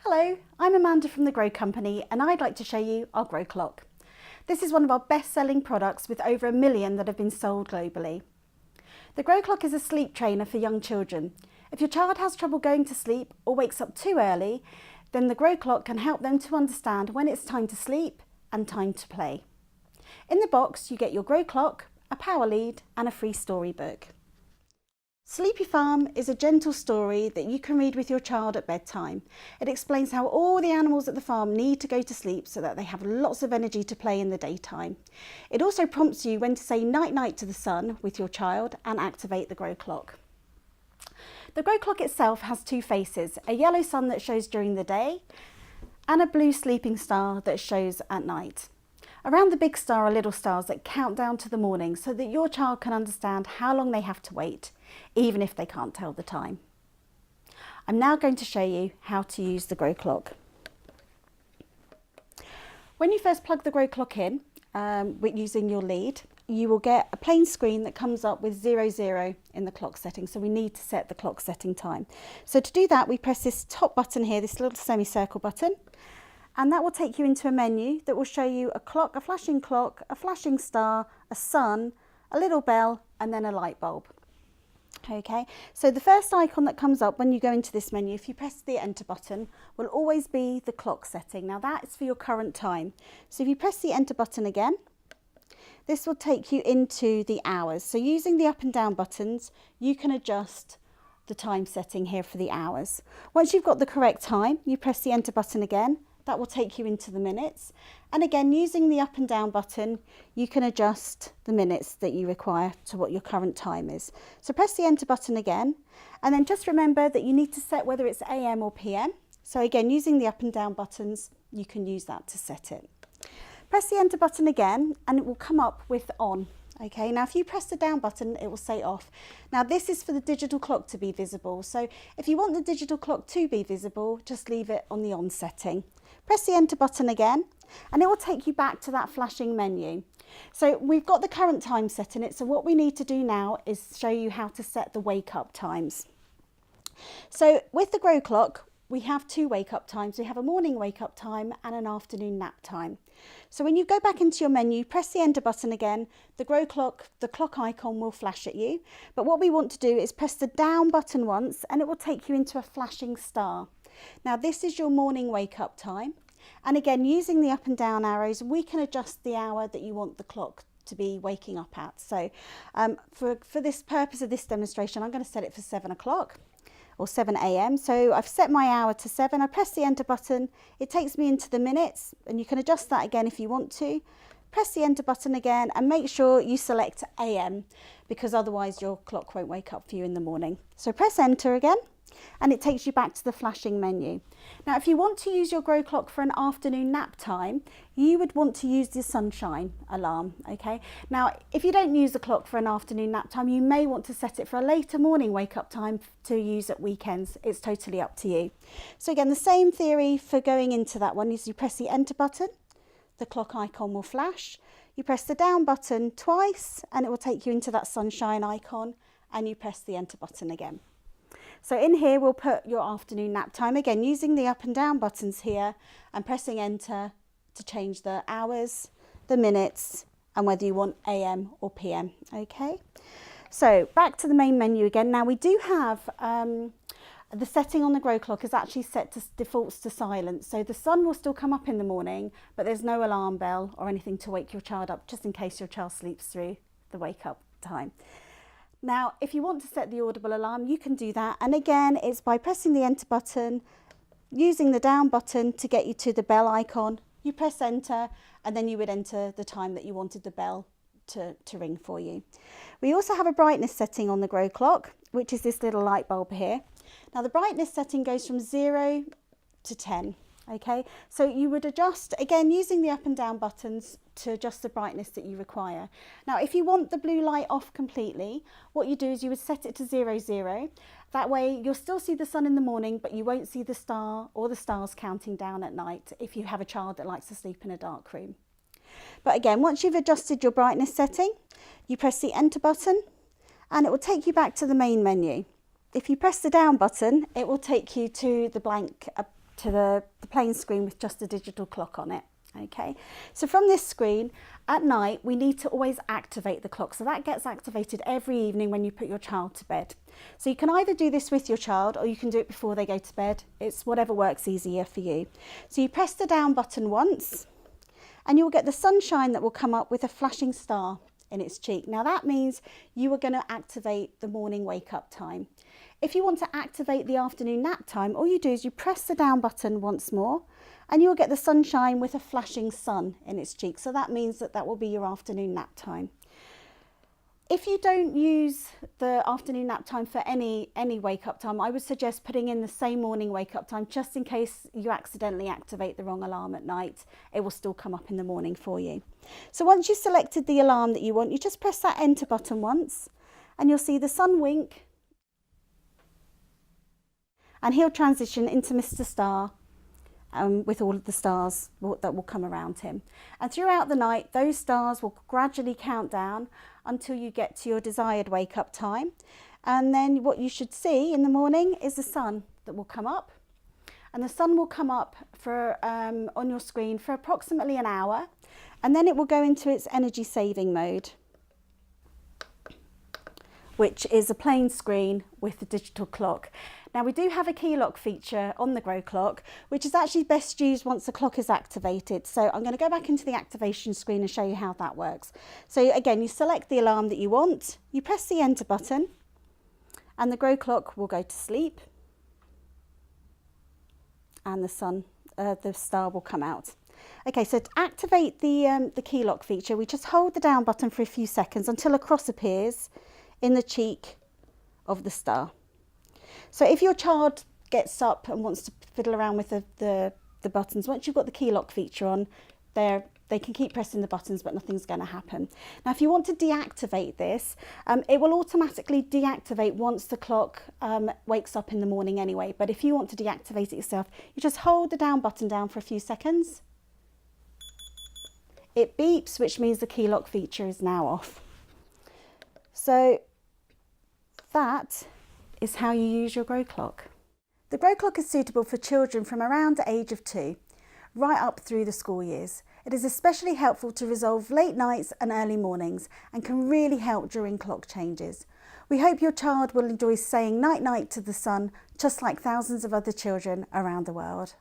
Hello, I'm Amanda from the Grow Company and I'd like to show you our Groclock. This is one of our best-selling products with over 1 million that have been sold globally. The Groclock is a sleep trainer for young children. If your child has trouble going to sleep or wakes up too early, then the Groclock can help them to understand when it's time to sleep and time to play. In the box you get your Groclock, a power lead and a free storybook. Sleepy Farm is a gentle story that you can read with your child at bedtime. It explains how all the animals at the farm need to go to sleep so that they have lots of energy to play in the daytime. It also prompts you when to say night-night to the sun with your child and activate the Groclock. The Groclock itself has two faces, a yellow sun that shows during the day and a blue sleeping star that shows at night. Around the big star are little stars that count down to the morning so that your child can understand how long they have to wait, even if they can't tell the time. I'm now going to show you how to use the Groclock. When you first plug the Groclock in using your lead, you will get a plain screen that comes up with 00 in the clock setting. So we need to set the clock setting time. So to do that, we press this top button here, this little semicircle button. And that will take you into a menu that will show you a clock, a flashing star, a sun, a little bell, and then a light bulb. Okay, so the first icon that comes up when you go into this menu, if you press the enter button, will always be the clock setting. Now that is for your current time. So if you press the enter button again, this will take you into the hours. So using the up and down buttons, you can adjust the time setting here for the hours. Once you've got the correct time, you press the enter button again. That will take you into the minutes. And again, using the up and down button, you can adjust the minutes that you require to what your current time is. So press the enter button again, and then just remember that you need to set whether it's AM or PM. So again, using the up and down buttons, you can use that to set it. Press the enter button again, and it will come up with on. Okay, now if you press the down button, it will say off. Now this is for the digital clock to be visible. So if you want the digital clock to be visible, just leave it on the on setting. Press the enter button again, and it will take you back to that flashing menu. So we've got the current time set in it. So what we need to do now is show you how to set the wake up times. So with the Groclock, we have two wake up times. We have a morning wake up time and an afternoon nap time. So when you go back into your menu, press the enter button again, the Groclock, the clock icon will flash at you. But what we want to do is press the down button once and it will take you into a flashing star. Now this is your morning wake up time. And again, using the up and down arrows, we can adjust the hour that you want the clock to be waking up at. So for this purpose of this demonstration, I'm going to set it for 7 o'clock. Or 7 AM. So I've set my hour to 7. I press the enter button. It takes me into the minutes, and you can adjust that again if you want to. Press the enter button again and make sure you select AM, because otherwise your clock won't wake up for you in the morning. So press enter again and it takes you back to the flashing menu. Now if you want to use your Groclock for an afternoon nap time, you would want to use the sunshine alarm. Okay, now if you don't use the clock for an afternoon nap time, you may want to set it for a later morning wake up time to use at weekends. It's totally up to you. So again, the same theory for going into that one is you press the enter button, the clock icon will flash, you press the down button twice and it will take you into that sunshine icon, and you press the enter button again. So in here we'll put your afternoon nap time, again using the up and down buttons here and pressing enter to change the hours, the minutes, and whether you want AM or PM. Okay, so back to the main menu again. Now we do have the setting on the Groclock is actually set to defaults to silent, so the sun will still come up in the morning, but there's no alarm bell or anything to wake your child up, just in case your child sleeps through the wake up time. Now, if you want to set the audible alarm, you can do that. And again, it's by pressing the enter button, using the down button to get you to the bell icon. You press enter, and then you would enter the time that you wanted the bell to ring for you. We also have a brightness setting on the Groclock, which is this little light bulb here. Now, the brightness setting goes from 0 to 10. Okay, so you would adjust, again, using the up and down buttons to adjust the brightness that you require. Now, if you want the blue light off completely, what you do is you would set it to 00. That way you'll still see the sun in the morning, but you won't see the star or the stars counting down at night if you have a child that likes to sleep in a dark room. But again, once you've adjusted your brightness setting, you press the enter button and it will take you back to the main menu. If you press the down button, it will take you to the blank to the plain screen with just a digital clock on it. Okay, so from this screen at night we need to always activate the clock, so that gets activated every evening when you put your child to bed. So you can either do this with your child or you can do it before they go to bed. It's whatever works easier for you. So you press the down button once and you'll get the sunshine that will come up with a flashing star in its cheek. Now that means you are going to activate the morning wake up time. If you want to activate the afternoon nap time, all you do is you press the down button once more and you'll get the sunshine with a flashing sun in its cheek. So that means that that will be your afternoon nap time. If you don't use the afternoon nap time for any wake up time, I would suggest putting in the same morning wake up time, just in case you accidentally activate the wrong alarm at night. It will still come up in the morning for you. So once you've selected the alarm that you want, you just press that enter button once and you'll see the sun wink and he'll transition into Mr. Star with all of the stars that will come around him. And throughout the night, those stars will gradually count down until you get to your desired wake up time. And then what you should see in the morning is the sun that will come up. And the sun will come up for on your screen for approximately an hour. And then it will go into its energy saving mode, which is a plain screen with the digital clock. Now we do have a key lock feature on the Groclock, which is actually best used once the clock is activated. So I'm going to go back into the activation screen and show you how that works. So again, you select the alarm that you want, you press the enter button and the Groclock will go to sleep and the star will come out. Okay, so to activate the key lock feature, we just hold the down button for a few seconds until a cross appears in the cheek of the star. So if your child gets up and wants to fiddle around with the buttons, once you've got the key lock feature on, they can keep pressing the buttons, but nothing's going to happen. Now, if you want to deactivate this, it will automatically deactivate once the clock wakes up in the morning anyway. But if you want to deactivate it yourself, you just hold the down button down for a few seconds. It beeps, which means the key lock feature is now off. So that is how you use your Groclock. The Groclock is suitable for children from around the age of 2, right up through the school years. It is especially helpful to resolve late nights and early mornings and can really help during clock changes. We hope your child will enjoy saying night-night to the sun, just like thousands of other children around the world.